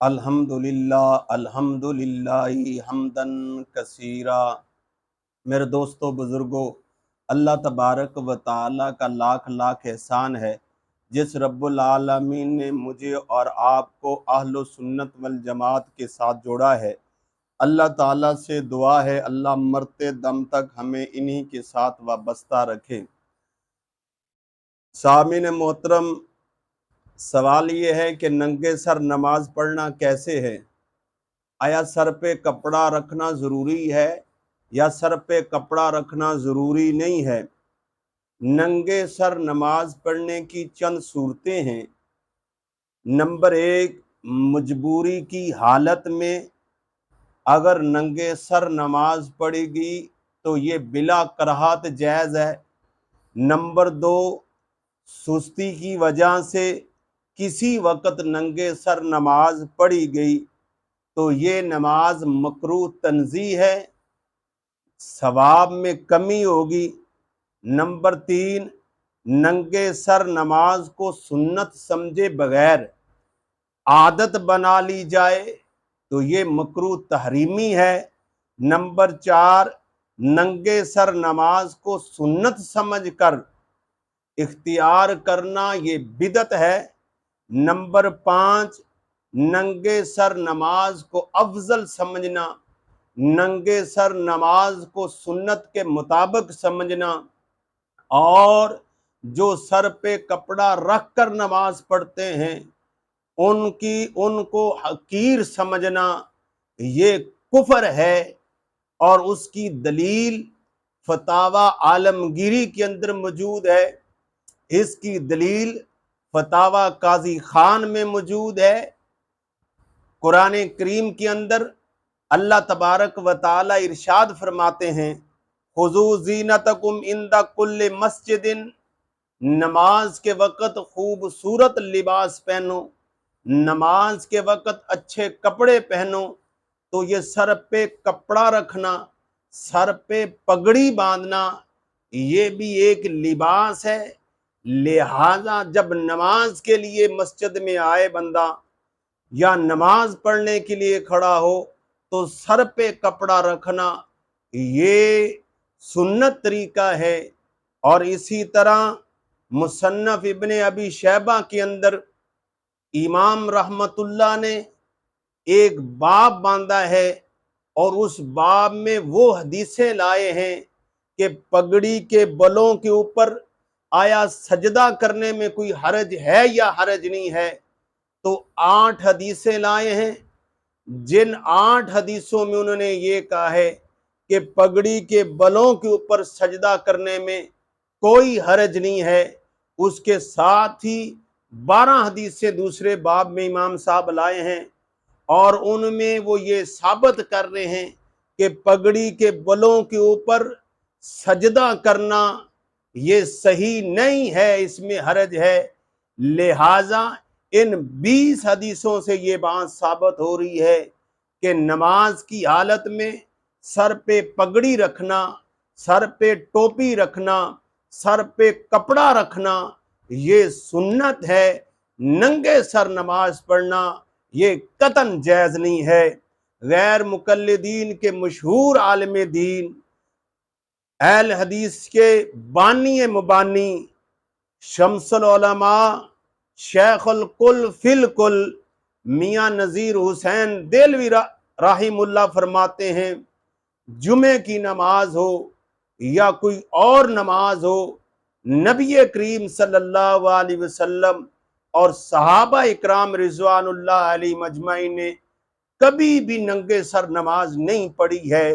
अल्हम्दुलिल्लाहि हम्दन कसीरा। मेरे दोस्तों बुज़ुर्गों, अल्लाह तबारक व ताला का लाख लाख एहसान है जिस रब्बुल आलमीन ने मुझे और आपको अहलो सुन्नत वल जमात के साथ जोड़ा है। अल्लाह ताला से दुआ है अल्लाह मरते दम तक हमें इन्हीं के साथ वाबस्ता रखे। सामीन मोहतरम, सवाल ये है कि नंगे सर नमाज पढ़ना कैसे है? आया सर पे कपड़ा रखना ज़रूरी है या सर पे कपड़ा रखना ज़रूरी नहीं है? नंगे सर नमाज पढ़ने की चंद सूरतें हैं। नंबर एक, मजबूरी की हालत में अगर नंगे सर नमाज पढ़ेगी तो ये बिला कराहत जायज़ है। नंबर दो, सुस्ती की वजह से किसी वक़्त नंगे सर नमाज पढ़ी गई तो ये नमाज मकरूह तंज़ी है, सवाब में कमी होगी। नंबर तीन, नंगे सर नमाज को सुन्नत समझे बगैर आदत बना ली जाए तो ये मकरूह तहरीमी है। नंबर चार, नंगे सर नमाज को सुन्नत समझकर इख्तियार करना ये बिदत है। नंबर पाँच, नंगे सर नमाज को अफजल समझना, नंगे सर नमाज को सुन्नत के मुताबिक समझना और जो सर पे कपड़ा रख कर नमाज पढ़ते हैं उनको हकीर समझना ये कुफर है। और उसकी दलील फतावा आलमगीरी के अंदर मौजूद है। इसकी दलील फतावा काजी खान में मौजूद है। कुरान करीम के अंदर अल्लाह तबारक व ताला इरशाद फरमाते हैं, खुज़ू ज़ीनतकुम इंदा कुल्ले मस्जिदिन, नमाज के वक़्त खूबसूरत लिबास पहनो, नमाज के वक़्त अच्छे कपड़े पहनो। तो ये सर पे कपड़ा रखना, सर पे पगड़ी बांधना ये भी एक लिबास है। लिहाजा जब नमाज के लिए मस्जिद में आए बंदा या नमाज पढ़ने के लिए खड़ा हो तो सर पे कपड़ा रखना ये सुन्नत तरीका है। और इसी तरह मुसन्नफ इब्ने अबी शैबा के अंदर इमाम रहमतुल्लाह ने एक बाब बांधा है और उस बाब में वो हदीसें लाए हैं कि पगड़ी के बलों के ऊपर आया सजदा करने में कोई हरज है या हरज नहीं है। तो 8 हदीसें लाए हैं, जिन 8 हदीसों में उन्होंने ये कहा है कि पगड़ी के बलों के ऊपर सजदा करने में कोई हरज नहीं है। उसके साथ ही 12 हदीसें दूसरे बाब में इमाम साहब लाए हैं और उनमें वो ये साबित कर रहे हैं कि पगड़ी के बलों के ऊपर सजदा करना ये सही नहीं है, इसमें हरज है। लिहाजा इन 20 हदीसों से ये बात साबित हो रही है कि नमाज की हालत में सर पे पगड़ी रखना, सर पे टोपी रखना, सर पे कपड़ा रखना ये सुन्नत है। नंगे सर नमाज पढ़ना ये कतन जायज़ नहीं है। गैर मुकल्लिदीन के मशहूर आलिम दीन अहल हदीस के बानी मुबानी शम्सुल उलमा शेखुल कुल फिल कुल मियाँ नज़ीर हुसैन देलवी राहिमुल्लाह फरमाते हैं, जुमे की नमाज हो या कोई और नमाज हो, नबी करीम सल्लल्लाहु अलैहि वसल्लम और सहाबा इकराम रिज़वानुल्लाह अलैहिम अजमाइन ने कभी भी नंगे सर नमाज नहीं पढ़ी है।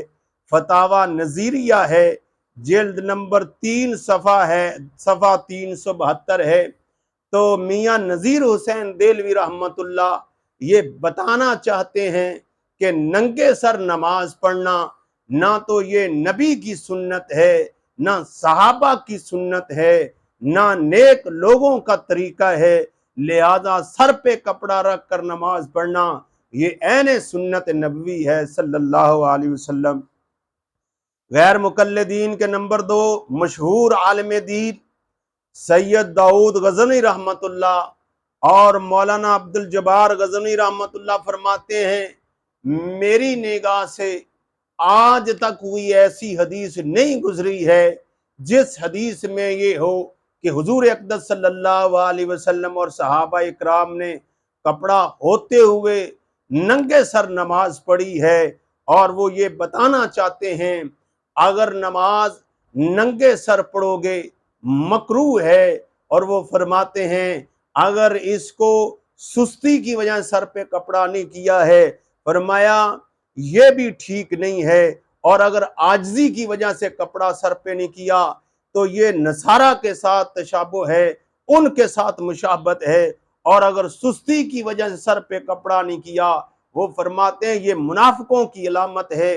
फतावा नज़ीरिया है, जिल्द नंबर 3 सफ़ा 372 है। तो मियाँ नज़ीर हुसैन देलवी रहमतुल्लाह ये बताना चाहते हैं कि नंगे सर नमाज पढ़ना ना तो ये नबी की सुन्नत है, ना सहाबा की सुन्नत है, ना नेक लोगों का तरीका है। लिहाजा सर पे कपड़ा रख कर नमाज पढ़ना ये ऐन सुन्नत नबवी है सल्लल्लाहु अलैहि वसल्लम। गैर मुकल्लिदीन के नंबर 2 मशहूर आलिम दीन सैयद दाऊद गज़नी रहमतुल्लाह और मौलाना अब्दुल जब्बार गजनी रहमतुल्लाह फरमाते हैं मेरी निगाह से आज तक हुई ऐसी हदीस नहीं गुजरी है जिस हदीस में ये हो कि हुजूर अक़दस सल्लल्लाहु अलैहि वसल्लम और सहाबा इकराम ने कपड़ा होते हुए नंगे सर नमाज पढ़ी है। और वो ये बताना चाहते हैं अगर नमाज नंगे सर पढ़ोगे मकरूह है। और वो फरमाते हैं अगर इसको सुस्ती की वजह सर पे कपड़ा नहीं किया है, फरमाया ये भी ठीक नहीं है। और अगर आजिज़ी की वजह से कपड़ा सर पे नहीं किया तो ये नसारा के साथ तशाबुह है, उनके साथ मुशाबत है। और अगर सुस्ती की वजह से सर पे कपड़ा नहीं किया, वो फरमाते हैं ये मुनाफिकों की अलामत है।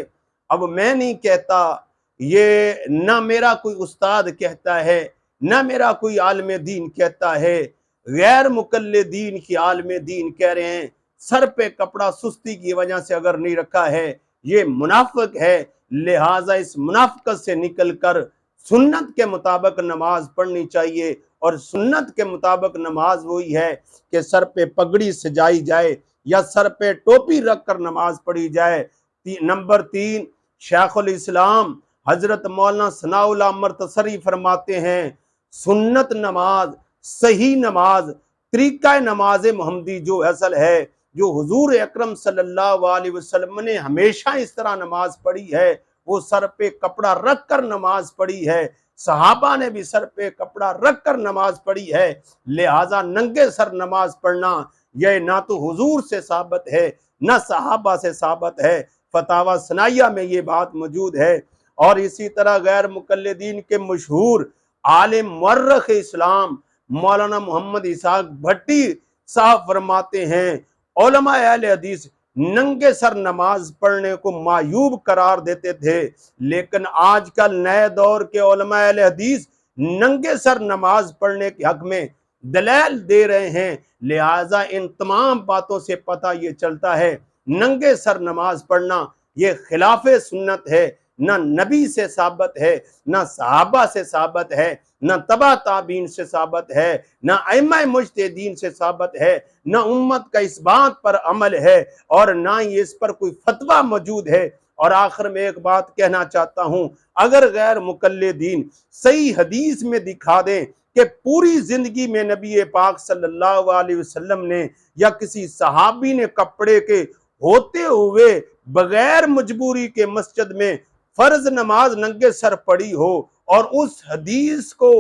अब मैं नहीं कहता, ये ना मेरा कोई उस्ताद कहता है, ना मेरा कोई आलिम दीन कहता है, गैर मुकल्लिदीन की आलिम दीन कह रहे हैं सर पे कपड़ा सुस्ती की वजह से अगर नहीं रखा है ये मुनाफिक है। लिहाजा इस मुनाफिकत से निकलकर सुन्नत के मुताबिक नमाज पढ़नी चाहिए। और सुन्नत के मुताबिक नमाज वही है कि सर पे पगड़ी सजाई जाए या सर पे टोपी रख कर नमाज पढ़ी जाए। नंबर 3, शेखुल इस्लाम हजरत मौलाना सनाउल्लाह मरतसरी फरमाते हैं सुन्नत नमाज, सही नमाज, तरीका नमाज मोहम्मदी जो असल है, जो हुजूर अकरम सल्लल्लाहु अलैहि वसल्लम ने हमेशा इस तरह नमाज पढ़ी है, वो सर पे कपड़ा रख कर नमाज पढ़ी है। सहाबा ने भी सर पे कपड़ा रख कर नमाज पढ़ी है। लिहाजा नंगे सर नमाज पढ़ना यह ना तो हुजूर से साबित है ना सहाबा से साबित है। फतावा सनाइया में ये बात मौजूद है। और इसी तरह गैर मुकल्लिदीन के मशहूर आलिम मुअर्रिख इस्लाम मौलाना मोहम्मद इसाक भट्टी साहब फरमाते हैं उलमा अहले हदीस नंगे सर नमाज पढ़ने को मायूब करार देते थे, लेकिन आजकल नए दौर के उलमा अहले हदीस नंगे सर नमाज पढ़ने के हक में दलील दे रहे हैं। लिहाजा इन तमाम बातों से पता ये चलता है नंगे सर नमाज पढ़ना ये खिलाफे सुन्नत है, ना नबी से साबित है, ना सहाबा से साबित है, ना तबा ताबीन से साबित है, ना अइम्मा मुज्तहिदीन से साबित है, ना उम्मत का इस बात पर अमल है और ना ही इस पर कोई फतवा मौजूद है। और आखिर में एक बात कहना चाहता हूं, अगर गैर मुकल्लिदीन सही हदीस में दिखा दें कि पूरी जिंदगी में नबी पाक सल्लल्लाहु अलैहि वसल्लम ने या किसी सहाबी ने कपड़े के होते हुए बगैर मजबूरी के मस्जिद में फर्ज नमाज नंगे सर पढ़ी हो और उस हदीस को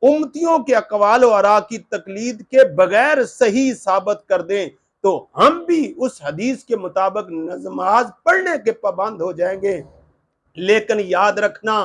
उम्मतियों के अकवाल और आरा की तकलीद के बगैर सही साबित कर दें तो हम भी उस हदीस के मुताबिक नमाज पढ़ने के पाबंद हो जाएंगे। लेकिन याद रखना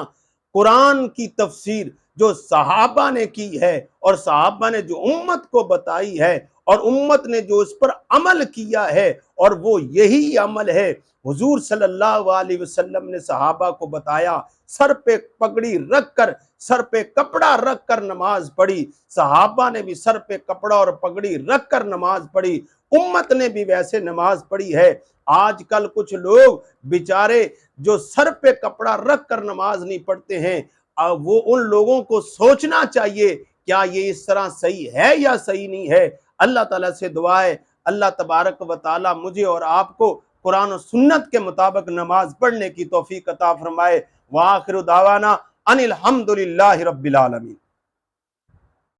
कुरान की तफसीर जो सहाबा ने की है और सहाबा ने जो उम्मत को बताई है और उम्मत ने जो उस पर अमल किया है और वो यही अमल है। हुजूर सल्लल्लाहु अलैहि वसल्लम ने सहाबा को बताया सर पे पगड़ी रख कर, सर पे कपड़ा रख कर नमाज पढ़ी। सहाबा ने भी सर पे कपड़ा और पगड़ी रख कर नमाज पढ़ी, उम्मत ने भी वैसे नमाज पढ़ी है। आजकल कुछ लोग बेचारे जो सर पे कपड़ा रख कर नमाज नहीं पढ़ते हैं, वो उन लोगों को सोचना चाहिए क्या ये इस तरह सही है या सही नहीं है। अल्लाह ताला से दुआ है अल्लाह तबारक व ताला मुझे और आपको कुरान और सुन्नत के मुताबिक नमाज पढ़ने की तौफीक अता फरमाए। व आखिरु दावाना अनिल हम्दुलिल्लाहि रब्बिल आलमीन।